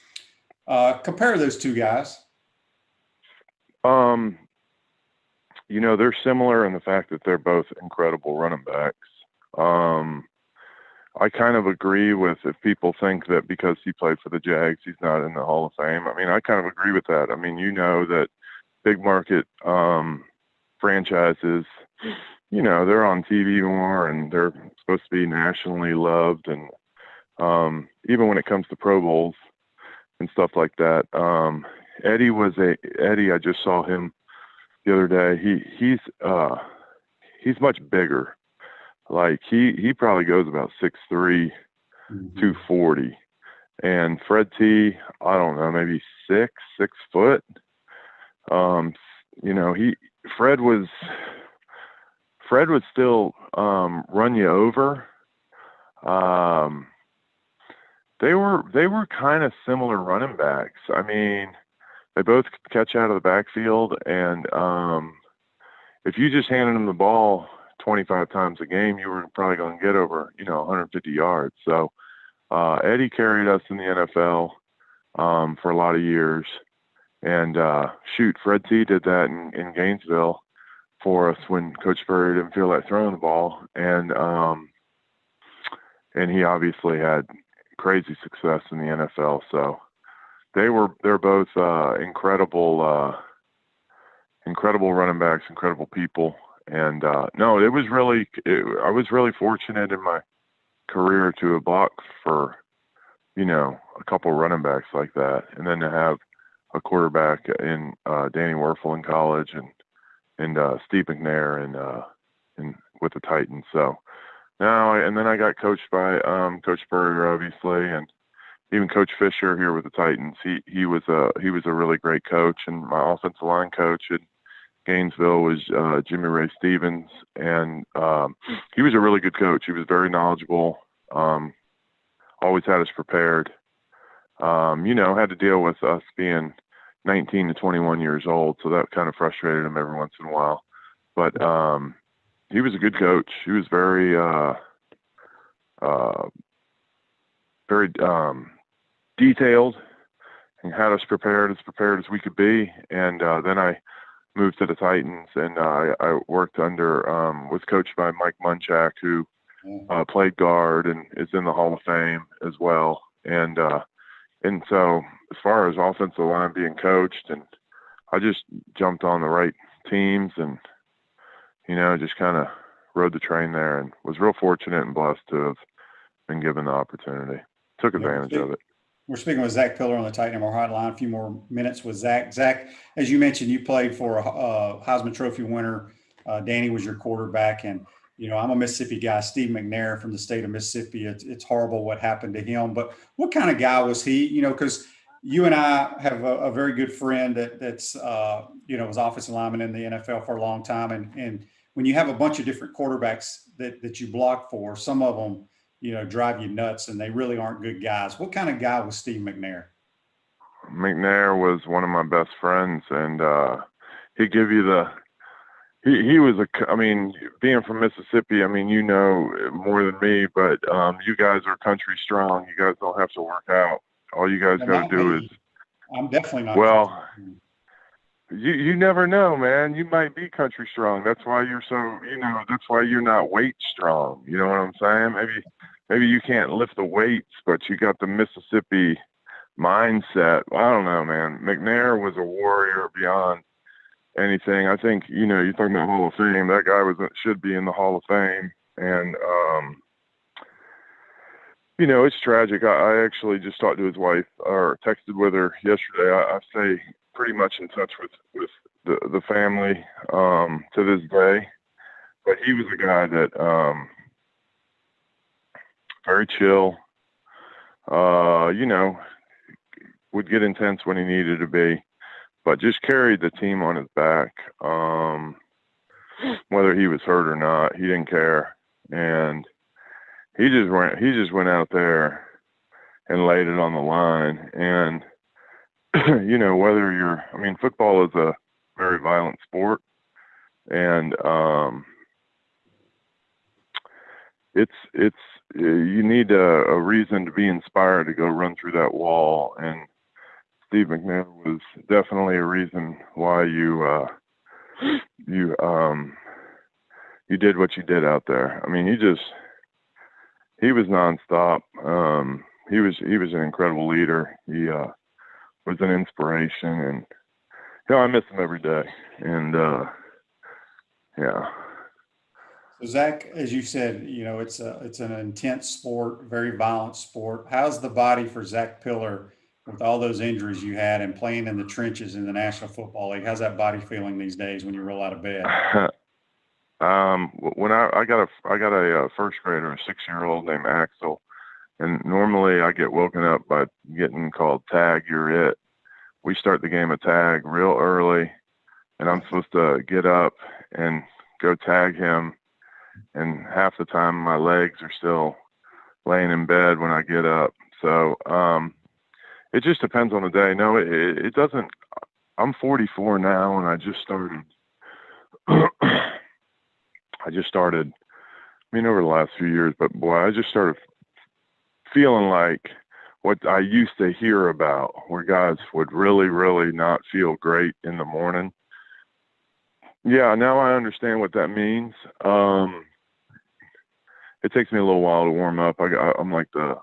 S2: Compare those two guys.
S5: You know, they're similar in the fact that they're both incredible running backs. I kind of agree with, if people think that because he played for the Jags, he's not in the Hall of Fame. I mean, I kind of agree with that. I mean, you know that big market franchises, you know, they're on TV more and they're supposed to be nationally loved. And even when it comes to Pro Bowls and stuff like that, Eddie, I just saw him the other day. He's much bigger. Like he probably goes about 6'3", 240. And Fred T, I don't know, maybe 6 foot. You know, Fred would still run you over. They were kind of similar running backs. I mean, they both could catch out of the backfield, and if you just handed them the ball 25 times a game, you were probably going to get over, you know, 150 yards. So Eddie carried us in the NFL for a lot of years. And Fred T did that in Gainesville for us when Coach Spurrier didn't feel like throwing the ball. And he obviously had crazy success in the NFL. So they're both incredible running backs, incredible people. And no, I was really fortunate in my career to have blocked for, you know, a couple of running backs like that, and then to have a quarterback in Danny Werfel in college, and Steve McNair and with the Titans. So now, and then I got coached by Coach Spurrier, obviously, and even Coach Fisher here with the Titans. He was a really great coach, and my offensive line coach at Gainesville was Jimmy Ray Stevens, and he was a really good coach. He was very knowledgeable, always had us prepared. You know, had to deal with us being 19 to 21 years old, so that kind of frustrated him every once in a while. But he was a good coach. He was very detailed and had us prepared as we could be. And then I moved to the Titans, and I worked under, was coached by Mike Munchak, who played guard and is in the Hall of Fame as well. And so as far as offensive line being coached, and I just jumped on the right teams and, you know, just kind of rode the train there, and was real fortunate and blessed to have been given the opportunity. Took advantage of it.
S2: We're speaking with Zach Pillar on the Titan MR Hotline. A few more minutes with Zach. Zach, as you mentioned, you played for a Heisman Trophy winner. Danny was your quarterback. And, you know, I'm a Mississippi guy, Steve McNair from the state of Mississippi. It's horrible what happened to him. But what kind of guy was he? You know, because you and I have a very good friend that's, you know, was offensive lineman in the NFL for a long time. And when you have a bunch of different quarterbacks that you block for, some of them, you know, drive you nuts, and they really aren't good guys. What kind of guy was Steve McNair?
S5: McNair was one of my best friends, and he'd give you he was I mean, being from Mississippi, I mean, you know more than me, but you guys are country strong. You guys don't have to work out all you guys got to do is.
S2: I'm definitely not.
S5: Well, you never know, man. You might be country strong. That's why you're so, that's why you're not weight strong. You know what I'm saying? Maybe you can't lift the weights, but you got the Mississippi mindset. I don't know, man. McNair was a warrior beyond anything. I think, you're talking about Hall of Fame. That guy should be in the Hall of Fame. And, it's tragic. I actually just talked to his wife or texted with her yesterday. I stay pretty much in touch with the family to this day. But he was a guy that very chill, would get intense when he needed to be, but just carried the team on his back. Whether he was hurt or not, he didn't care. And he just went out there and laid it on the line. And, football is a very violent sport. And, you need a reason to be inspired to go run through that wall. And Steve McNair was definitely a reason why you did what you did out there. I mean, he was nonstop. He was an incredible leader. He was an inspiration, and I miss him every day. And yeah.
S2: So Zach, as you said, it's an intense sport, very violent sport. How's the body for Zach Pillar with all those injuries you had and playing in the trenches in the National Football League? How's that body feeling these days when you roll out of bed?
S5: When I got a first grader, a 6-year-old named Axel, and normally I get woken up by getting called tag, you're it. We start the game of tag real early, and I'm supposed to get up and go tag him. And half the time my legs are still laying in bed when I get up. So it just depends on the day. No, it doesn't. I'm 44 now, and I just started. Over the last few years, but boy, I just started feeling like what I used to hear about, where guys would really, really not feel great in the morning. Yeah, now I understand what that means. It takes me a little while to warm up. I'm like the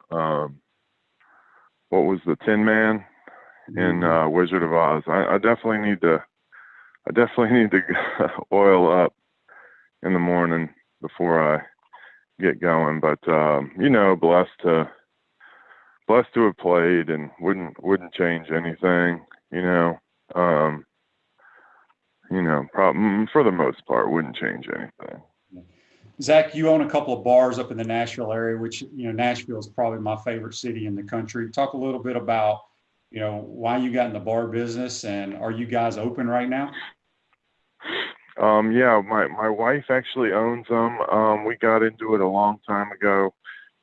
S5: what was the Tin Man in Wizard of Oz. I definitely need to oil up in the morning before I get going. But blessed to have played and wouldn't change anything. For the most part, wouldn't change anything.
S2: Zach, you own a couple of bars up in the Nashville area, which, Nashville is probably my favorite city in the country. Talk a little bit about, why you got in the bar business, and are you guys open right now?
S5: Yeah, my wife actually owns them. We got into it a long time ago.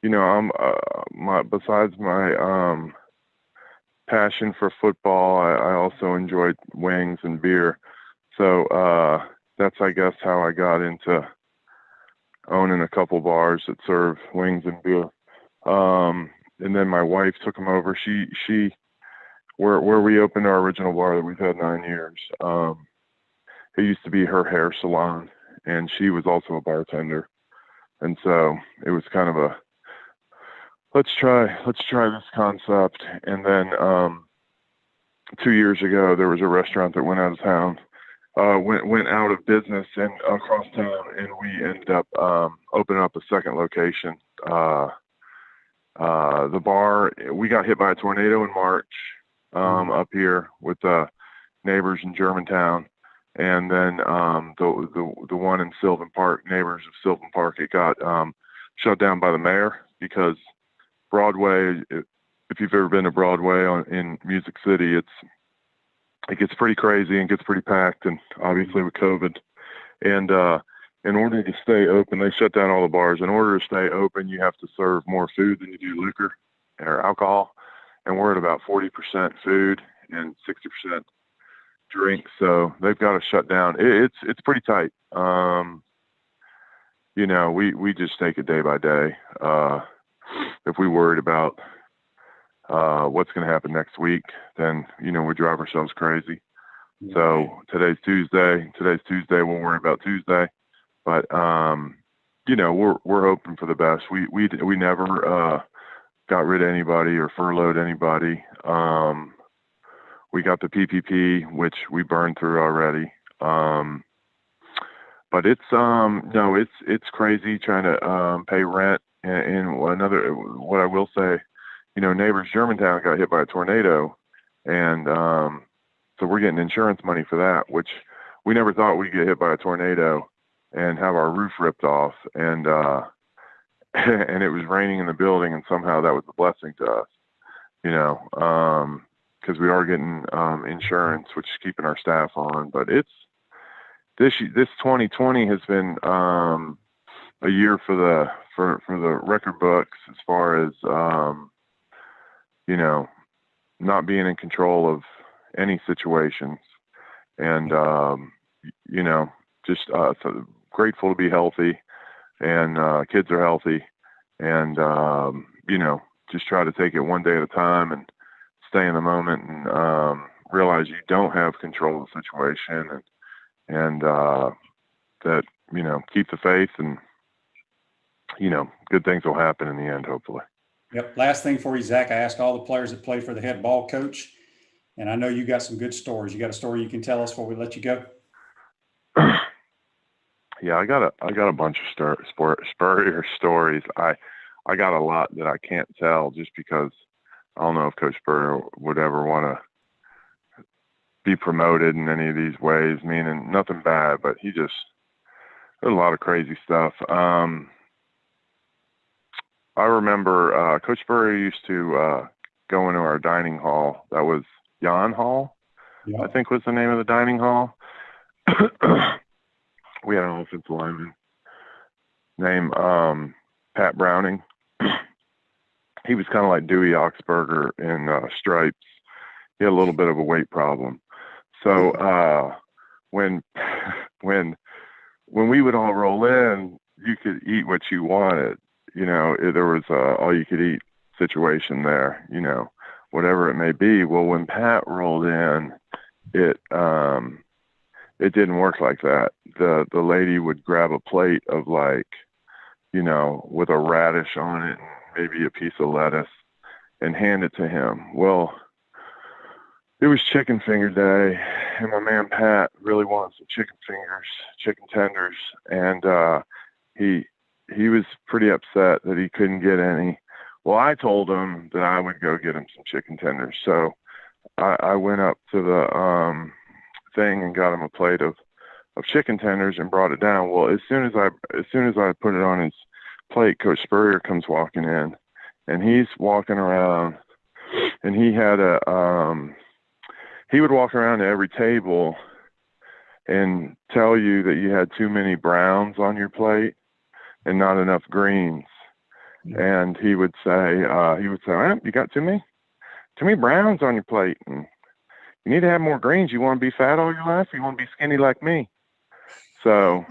S5: Besides my passion for football, I also enjoyed wings and beer. So that's, I guess, how I got into owning a couple bars that serve wings and beer. And then my wife took them over. Where we opened our original bar that we've had 9 years, it used to be her hair salon, and she was also a bartender. And so it was kind of a, let's try this concept. And then 2 years ago, there was a restaurant that went out of town, went out of business and across town, and we ended up opening up a second location. The bar, we got hit by a tornado in March up here with neighbors in Germantown. And then the one in Sylvan Park, neighbors of Sylvan Park, it got shut down by the mayor because Broadway, if you've ever been to Broadway in Music City, it gets pretty crazy and gets pretty packed, and obviously with COVID. And in order to stay open, they shut down all the bars. In order to stay open, you have to serve more food than you do liquor or alcohol. And we're at about 40% food and 60% drinks. So they've got to shut down. It's pretty tight. We just take it day by day. If we worried about what's going to happen next week, then, we drive ourselves crazy. So today's Tuesday. We'll worry about Tuesday, but, we're hoping for the best. We never, got rid of anybody or furloughed anybody. We got the PPP, which we burned through already. But it's crazy trying to pay rent. And what I will say, neighbors Germantown got hit by a tornado, and so we're getting insurance money for that, which we never thought we'd get hit by a tornado and have our roof ripped off, and and it was raining in the building, and somehow that was a blessing to us, because we are getting insurance, which is keeping our staff on. But it's this 2020 has been a year for the record books as far as not being in control of any situations, and just so grateful to be healthy, and kids are healthy, and just try to take it one day at a time and stay in the moment, and realize you don't have control of the situation, and that keep the faith, and good things will happen in the end, hopefully.
S2: Yep. Last thing for you, Zach, I asked all the players that played for the head ball coach, and I know you got some good stories. You got a story you can tell us before we let you go?
S5: Yeah, I got a bunch of Spurrier stories. I got a lot that I can't tell just because I don't know if Coach Spurrier would ever want to be promoted in any of these ways, meaning nothing bad, but there's a lot of crazy stuff. I remember Coach Spurrier used to go into our dining hall. That was Jan Hall, I think was the name of the dining hall. We had an offensive lineman named Pat Browning. He was kind of like Dewey Oxberger in Stripes. He had a little bit of a weight problem. So when we would all roll in, you could eat what you wanted. There was a all you could eat situation there, whatever it may be. Well, when Pat rolled in, it didn't work like that. The lady would grab a plate of with a radish on it and maybe a piece of lettuce and hand it to him. Well, it was chicken finger day, and my man Pat really wanted some chicken tenders, and he was pretty upset that he couldn't get any. Well, I told him that I would go get him some chicken tenders. So I went up to the thing and got him a plate of chicken tenders and brought it down. Well, as soon as I put it on his plate, Coach Spurrier comes walking in, and he's walking around, and he had he would walk around to every table and tell you that you had too many browns on your plate and not enough greens. And he would say, you got too many browns on your plate, and you need to have more greens. You want to be fat all your life? Or you want to be skinny like me? So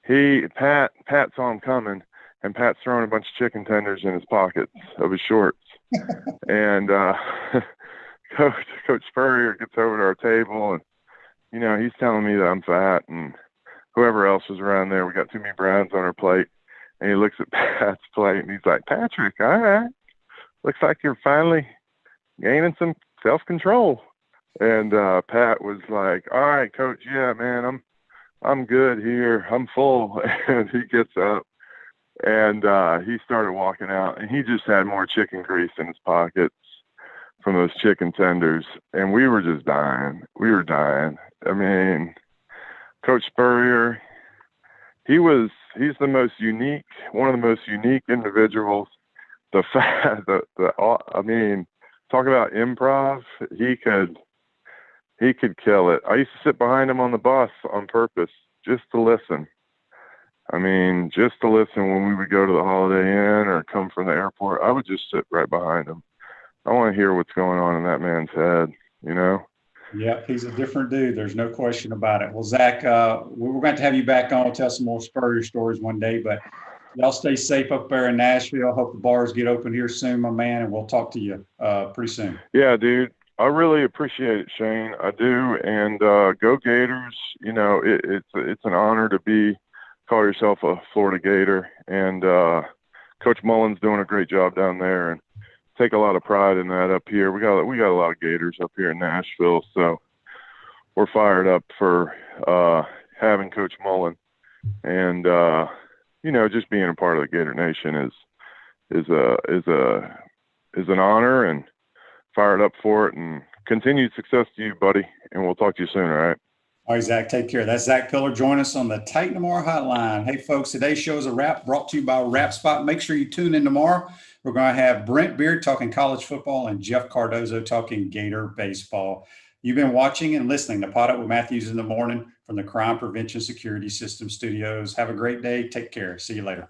S5: Pat saw him coming, and Pat's throwing a bunch of chicken tenders in his pockets of his shorts. And Coach Spurrier gets over to our table, and he's telling me that I'm fat, and whoever else was around there, we got too many browns on our plate. And he looks at Pat's plate, and he's like, "Patrick, all right, looks like you're finally gaining some self-control." And Pat was like, "All right, Coach, yeah, man, I'm good here. I'm full." And he gets up, and he started walking out, and he just had more chicken grease in his pockets from those chicken tenders, and we were just dying. We were dying. I mean, Coach Spurrier, he's one of the most unique individuals. I mean, talk about improv. He could kill it. I used to sit behind him on the bus on purpose just to listen. I mean, just to listen when we would go to the Holiday Inn or come from the airport. I would just sit right behind him. I want to hear what's going on in that man's head,
S2: Yeah, he's a different dude. There's no question about it. Well, Zach, we're going to have you back on, tell some more Spurrier stories one day, but Y'all stay safe up there in Nashville. Hope the bars get open here soon, my man, and we'll talk to you pretty soon.
S5: Yeah, dude. I really appreciate it, Shane. I do. And go Gators. You know, it's an honor to call yourself a Florida Gator. And Coach Mullen's doing a great job down there, and take a lot of pride in that up here. We got a lot of Gators up here in Nashville, so we're fired up for having Coach Mullen. And you know, just being a part of the Gator Nation is an honor, and fired up for it. And continued success to you, buddy. And we'll talk to you soon. All right.
S2: All right, Zach, take care. That's Zach Pillar. Join us on the Titan Tomorrow Hotline. Hey, folks, today's show is a wrap, brought to you by Wrap Spot. Make sure you tune in tomorrow. We're going to have Brent Beard talking college football and Jeff Cardozo talking Gator baseball. You've been watching and listening to Pot Up with Matthews in the Morning from the Crime Prevention Security System Studios. Have a great day. Take care. See you later.